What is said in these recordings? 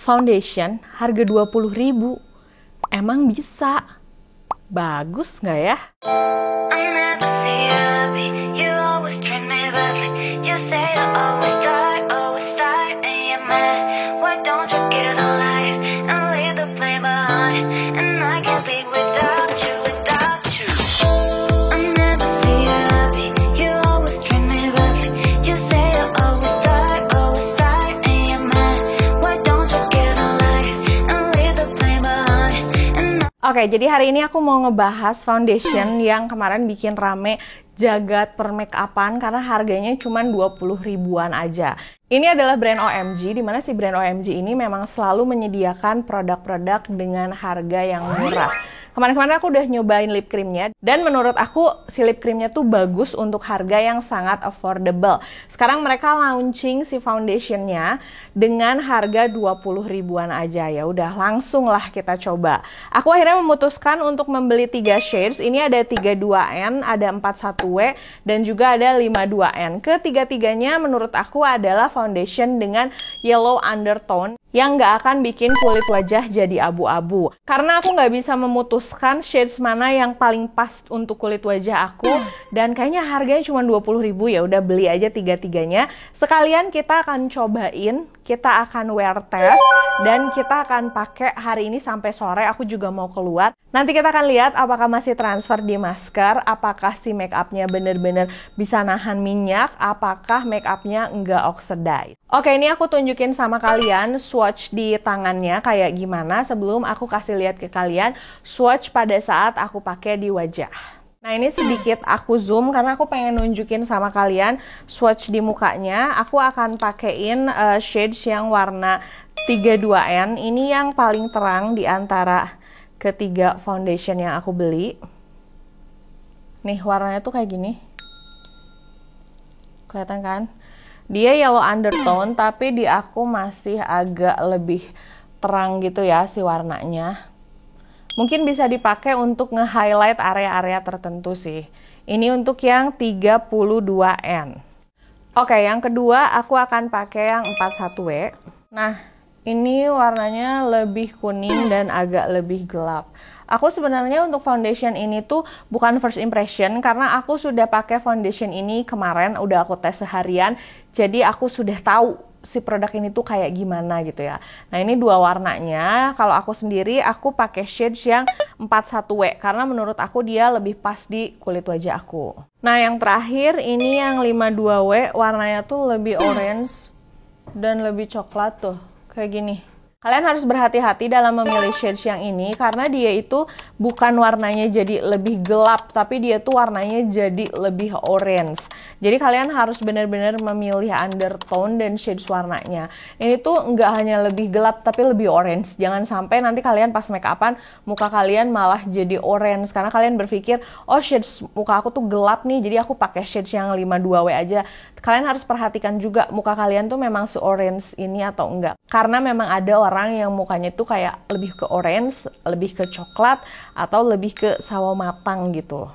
Foundation harga 20.000. Emang bisa? Bagus nggak ya? Oke, jadi hari ini aku mau ngebahas foundation yang kemarin bikin rame jagat per make upan karena harganya cuma 20 ribuan aja. Ini adalah brand OMG, di mana si brand OMG ini memang selalu menyediakan produk-produk dengan harga yang murah. Kemarin-kemarin aku udah nyobain lip creamnya, dan menurut aku si lip creamnya tuh bagus untuk harga yang sangat affordable. Sekarang mereka launching si foundationnya dengan harga 20 ribuan aja. Ya udah, langsung lah kita coba. Aku akhirnya memutuskan untuk membeli 3 shades. Ini ada 32N, ada 41W, dan juga ada 52N. Ketiga-tiganya menurut aku adalah foundation dengan yellow undertone yang nggak akan bikin kulit wajah jadi abu-abu. Karena aku nggak bisa memutuskan shades mana yang paling pas untuk kulit wajah aku, dan kayaknya harganya cuma 20 ribu, ya udah beli aja tiga-tiganya. Sekalian kita akan cobain, kita akan wear test, dan kita akan pakai hari ini sampai sore. Aku juga mau keluar. Nanti kita akan lihat apakah masih transfer di masker, apakah si make upnya bener-bener bisa nahan minyak, apakah make upnya nggak oxidize. Oke, ini aku tunjukin sama kalian swatch di tangannya kayak gimana sebelum aku kasih lihat ke kalian swatch pada saat aku pakai di wajah. Nah, ini sedikit aku zoom karena aku pengen nunjukin sama kalian swatch di mukanya. Aku akan pakein shades yang warna 32N. Ini yang paling terang di antara ketiga foundation yang aku beli. Nih, warnanya tuh kayak gini. Kelihatan kan? Dia yellow undertone, tapi di aku masih agak lebih terang gitu ya si warnanya. Mungkin bisa dipakai untuk nge-highlight area-area tertentu sih. Ini untuk yang 32N. Oke, yang kedua aku akan pakai yang 41W. Nah, ini warnanya lebih kuning dan agak lebih gelap. Aku sebenarnya untuk foundation ini tuh bukan first impression karena aku sudah pakai foundation ini kemarin, udah aku tes seharian. Jadi aku sudah tahu si produk ini tuh kayak gimana gitu ya. Nah, ini dua warnanya. Kalau aku sendiri aku pakai shades yang 41W karena menurut aku dia lebih pas di kulit wajah aku. Nah, yang terakhir ini yang 52W, warnanya tuh lebih orange dan lebih coklat tuh, kayak gini. Kalian harus berhati-hati dalam memilih shades yang ini karena dia itu bukan warnanya jadi lebih gelap, tapi dia tuh warnanya jadi lebih orange. Jadi kalian harus benar-benar memilih undertone dan shades warnanya. Ini tuh nggak hanya lebih gelap tapi lebih orange. Jangan sampai nanti kalian pas make upan muka kalian malah jadi orange karena kalian berpikir, oh shades muka aku tuh gelap nih, jadi aku pakai shades yang 52W aja. Kalian harus perhatikan juga muka kalian tuh memang se-orange ini atau enggak. Karena memang ada orang yang mukanya tuh kayak lebih ke orange, lebih ke coklat, atau lebih ke sawo matang gitu.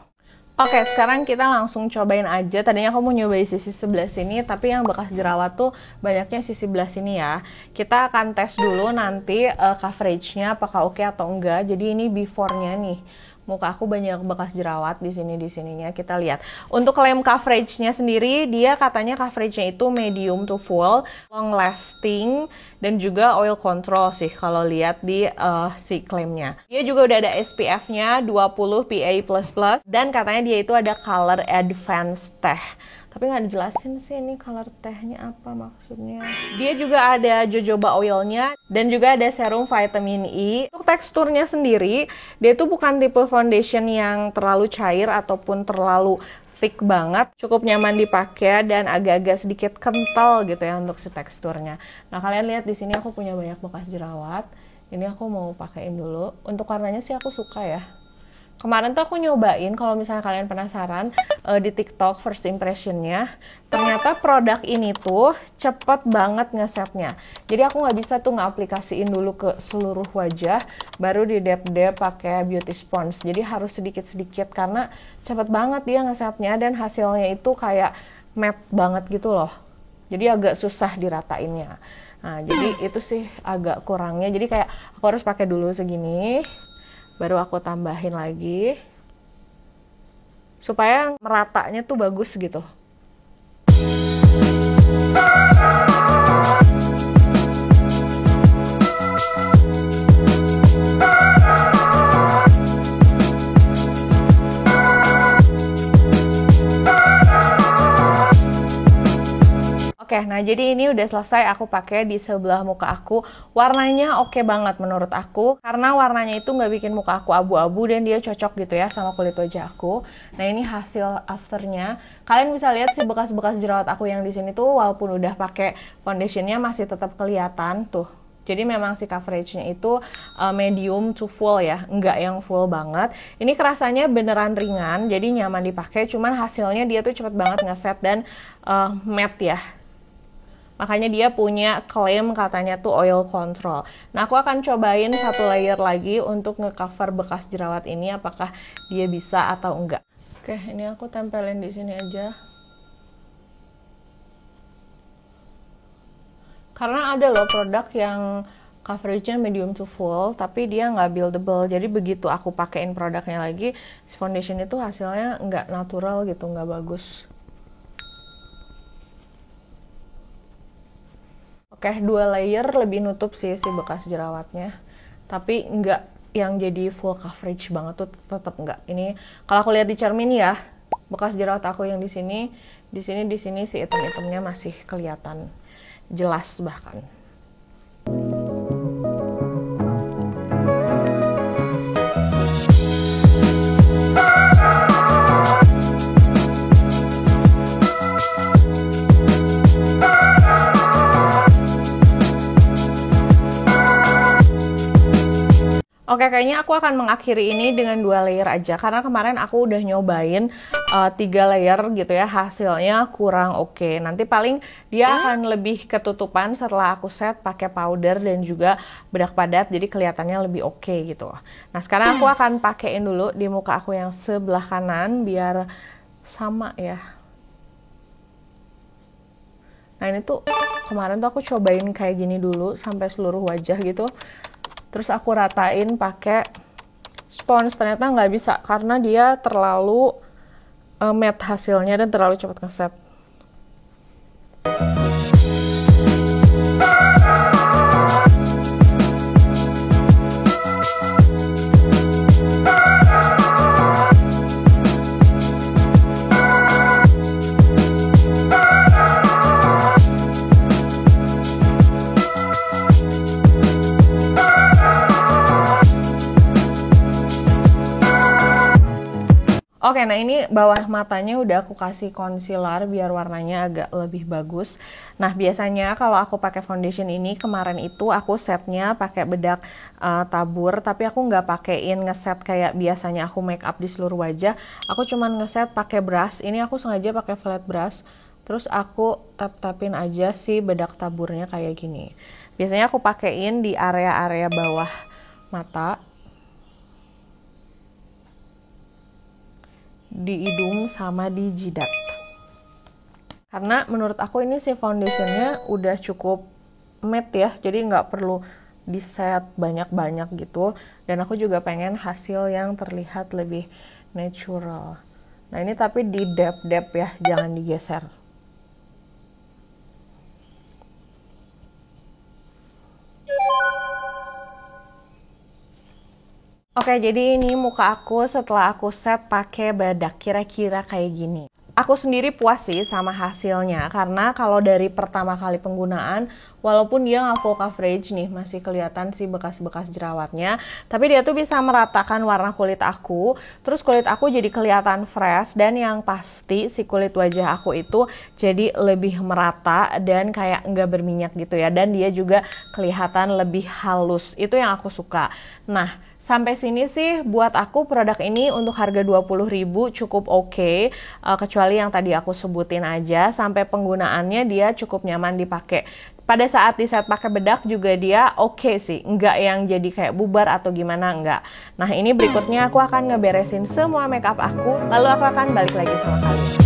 Oke, sekarang kita langsung cobain aja. Tadinya aku mau nyobain sisi sebelah sini, tapi yang bekas jerawat tuh banyaknya sisi sebelah sini ya. Kita akan tes dulu nanti coveragenya apakah oke atau enggak. Jadi ini before-nya nih. Muka aku banyak bekas jerawat di sininya. Kita lihat. Untuk klaim coveragenya sendiri, dia katanya coveragenya itu medium to full, long lasting, dan juga oil control sih kalau lihat di si klaimnya. Dia juga udah ada SPF-nya 20 PA++, dan katanya dia itu ada color advanced teh. Tapi nggak dijelasin sih ini color tehnya apa maksudnya. Dia juga ada jojoba oilnya dan juga ada serum vitamin E. Untuk teksturnya sendiri, dia tuh bukan tipe foundation yang terlalu cair ataupun terlalu thick banget. Cukup nyaman dipakai dan agak-agak sedikit kental gitu ya untuk si teksturnya. Nah, kalian lihat di sini aku punya banyak bekas jerawat. Ini aku mau pakein dulu. Untuk warnanya sih aku suka ya. Kemarin tuh aku nyobain, kalau misalnya kalian penasaran, di TikTok first impressionnya, ternyata produk ini tuh cepet banget ngesetnya. Jadi aku nggak bisa tuh nge-aplikasiin dulu ke seluruh wajah, baru di dep-dep pakai beauty sponge. Jadi harus sedikit-sedikit karena cepet banget dia ngesetnya dan hasilnya itu kayak matte banget gitu loh. Jadi agak susah diratainnya. Nah, jadi itu sih agak kurangnya. Jadi kayak aku harus pakai dulu segini, baru aku tambahin lagi supaya meratanya tuh bagus gitu. Oke, nah jadi ini udah selesai aku pakai di sebelah muka aku. Warnanya oke banget menurut aku, karena warnanya itu nggak bikin muka aku abu-abu dan dia cocok gitu ya sama kulit wajah aku. Nah ini hasil afternya. Kalian bisa lihat sih bekas-bekas jerawat aku yang di sini tuh, walaupun udah pakai foundationnya masih tetap kelihatan tuh. Jadi memang si coveragenya itu medium to full ya, nggak yang full banget. Ini kerasanya beneran ringan, jadi nyaman dipakai. Cuman hasilnya dia tuh cepet banget ngeset dan matte ya. Makanya dia punya klaim katanya tuh oil control. Nah, aku akan cobain satu layer lagi untuk ngecover bekas jerawat ini, apakah dia bisa atau enggak. Oke, ini aku tempelin di sini aja. Karena ada loh produk yang coveragenya medium to full, tapi dia nggak buildable. Jadi begitu aku pakein produknya lagi, si foundation itu hasilnya nggak natural gitu, nggak bagus. Oke, 2 layer lebih nutup sih si bekas jerawatnya. Tapi nggak yang jadi full coverage banget tuh, tetap nggak. Ini kalau aku lihat di cermin ya, bekas jerawat aku yang di sini si item-itemnya masih kelihatan jelas bahkan. Oke, kayaknya aku akan mengakhiri ini dengan 2 layer aja, karena kemarin aku udah nyobain 3 layer gitu ya, hasilnya kurang oke. Nanti paling dia akan lebih ketutupan setelah aku set pakai powder dan juga bedak padat, jadi kelihatannya lebih oke gitu. Nah, sekarang aku akan pakein dulu di muka aku yang sebelah kanan biar sama ya. Nah, ini tuh kemarin tuh aku cobain kayak gini dulu sampai seluruh wajah gitu. Terus aku ratain pakai spons, ternyata nggak bisa karena dia terlalu matte hasilnya dan terlalu cepat ngeset. Oke, nah ini bawah matanya udah aku kasih concealer biar warnanya agak lebih bagus. Nah, biasanya kalau aku pakai foundation ini, kemarin itu aku setnya pakai bedak tabur, tapi aku nggak pakein ngeset kayak biasanya aku make up di seluruh wajah. Aku cuman ngeset pakai brush. Ini aku sengaja pakai flat brush. Terus aku tap-tapin aja si bedak taburnya kayak gini. Biasanya aku pakein di area-area bawah mata, di hidung sama di jidat. Karena menurut aku ini si foundationnya udah cukup matte ya, jadi nggak perlu di set banyak-banyak gitu. Dan aku juga pengen hasil yang terlihat lebih natural. Nah ini tapi di dap-dap ya, jangan digeser. Oke, jadi ini muka aku setelah aku set pakai bedak, kira-kira kayak gini. Aku sendiri puas sih sama hasilnya, karena kalau dari pertama kali penggunaan, walaupun dia nggak full coverage nih, masih kelihatan sih bekas-bekas jerawatnya, tapi dia tuh bisa meratakan warna kulit aku, terus kulit aku jadi kelihatan fresh, dan yang pasti si kulit wajah aku itu jadi lebih merata dan kayak nggak berminyak gitu ya, dan dia juga kelihatan lebih halus, itu yang aku suka. Nah, sampai sini sih buat aku produk ini untuk harga 20.000 cukup oke, kecuali yang tadi aku sebutin aja. Sampai penggunaannya dia cukup nyaman dipakai. Pada saat di set pakai bedak juga dia oke sih, nggak yang jadi kayak bubar atau gimana, nggak. Nah ini berikutnya aku akan ngeberesin semua makeup aku, lalu aku akan balik lagi sama kalian.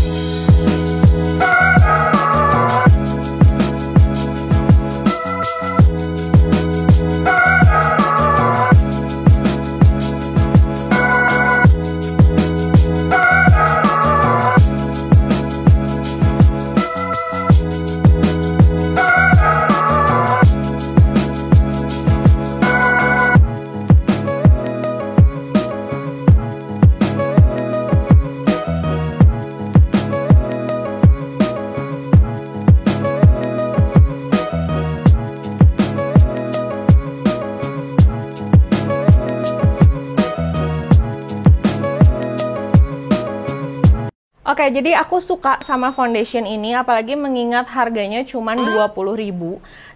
Oke, jadi aku suka sama foundation ini, apalagi mengingat harganya cuma 20.000.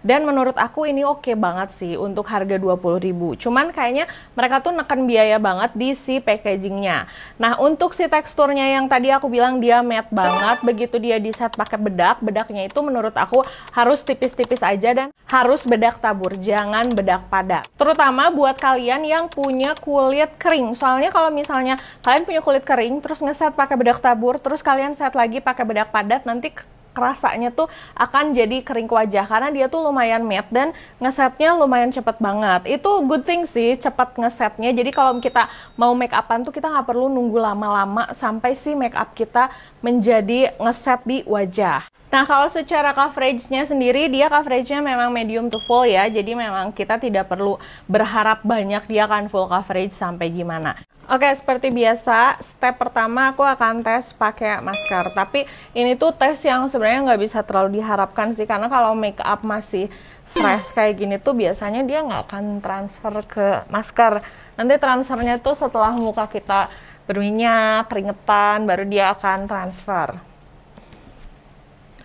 Dan menurut aku ini oke banget sih untuk harga 20.000. Cuman kayaknya mereka tuh neken biaya banget di si packagingnya. Nah, untuk si teksturnya yang tadi aku bilang dia matte banget, begitu dia di set pakai bedak, bedaknya itu menurut aku harus tipis-tipis aja dan harus bedak tabur, jangan bedak padat. Terutama buat kalian yang punya kulit kering. Soalnya kalau misalnya kalian punya kulit kering, terus ngeset pakai bedak tabur, terus kalian set lagi pakai bedak padat, nanti rasanya tuh akan jadi kering ke wajah karena dia tuh lumayan matte dan ngesetnya lumayan cepet banget. Itu good thing sih, cepet ngesetnya. Jadi kalau kita mau make upan tuh kita nggak perlu nunggu lama-lama sampai si make up kita menjadi ngeset di wajah. Nah, kalau secara coveragenya sendiri, dia coveragenya memang medium to full ya. Jadi memang kita tidak perlu berharap banyak dia akan full coverage sampai gimana. Oke, seperti biasa, step pertama aku akan tes pakai masker. Tapi ini tuh tes yang sebenarnya nggak bisa terlalu diharapkan sih, karena kalau make up masih fresh kayak gini tuh biasanya dia nggak akan transfer ke masker. Nanti transfernya tuh setelah muka kita berminyak, keringetan, baru dia akan transfer.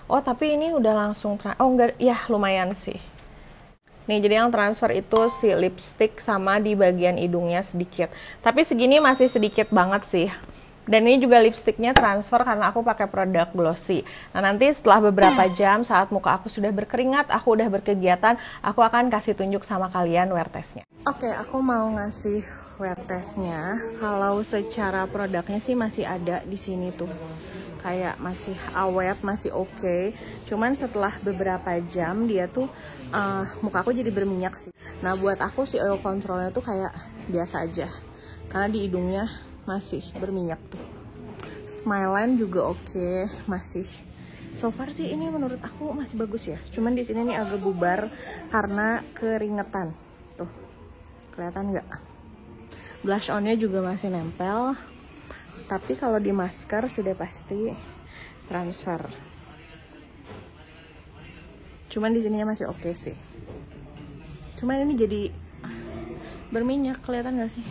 Oh, tapi ini udah langsung oh enggak, ya lumayan sih. Nih, jadi yang transfer itu si lipstick sama di bagian hidungnya sedikit. Tapi segini masih sedikit banget sih. Dan ini juga lipsticknya transfer karena aku pakai produk glossy. Nah, nanti setelah beberapa jam saat muka aku sudah berkeringat, aku udah berkegiatan, aku akan kasih tunjuk sama kalian wear testnya. Oke, aku mau ngasih wear testnya. Kalau secara produknya sih masih ada di sini tuh. Kayak masih awet, masih oke. Cuman setelah beberapa jam dia tuh muka aku jadi berminyak sih. Nah, buat aku si oil controlnya tuh kayak biasa aja. Karena di hidungnya masih berminyak tuh. Smile line juga oke, masih. So far sih ini menurut aku masih bagus ya. Cuman di sini nih agak bubar karena keringetan. Tuh. Kelihatan nggak? Blush on-nya juga masih nempel. Tapi kalau di masker sudah pasti transfer. Cuman di sininya masih oke sih. Cuman ini jadi berminyak, kelihatan gak sih?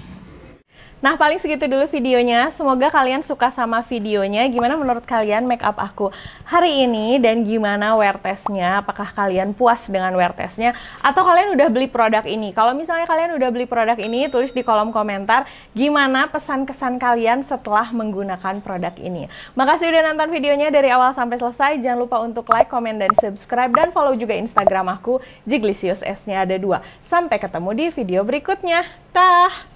Nah, paling segitu dulu videonya. Semoga kalian suka sama videonya. Gimana menurut kalian make up aku hari ini dan gimana wear testnya? Apakah kalian puas dengan wear testnya? Atau kalian udah beli produk ini? Kalau misalnya kalian udah beli produk ini, tulis di kolom komentar gimana pesan-kesan kalian setelah menggunakan produk ini. Makasih udah nonton videonya dari awal sampai selesai. Jangan lupa untuk like, komen, dan subscribe. Dan follow juga Instagram aku, Jiglisius, S-nya ada 2. Sampai ketemu di video berikutnya. Dah!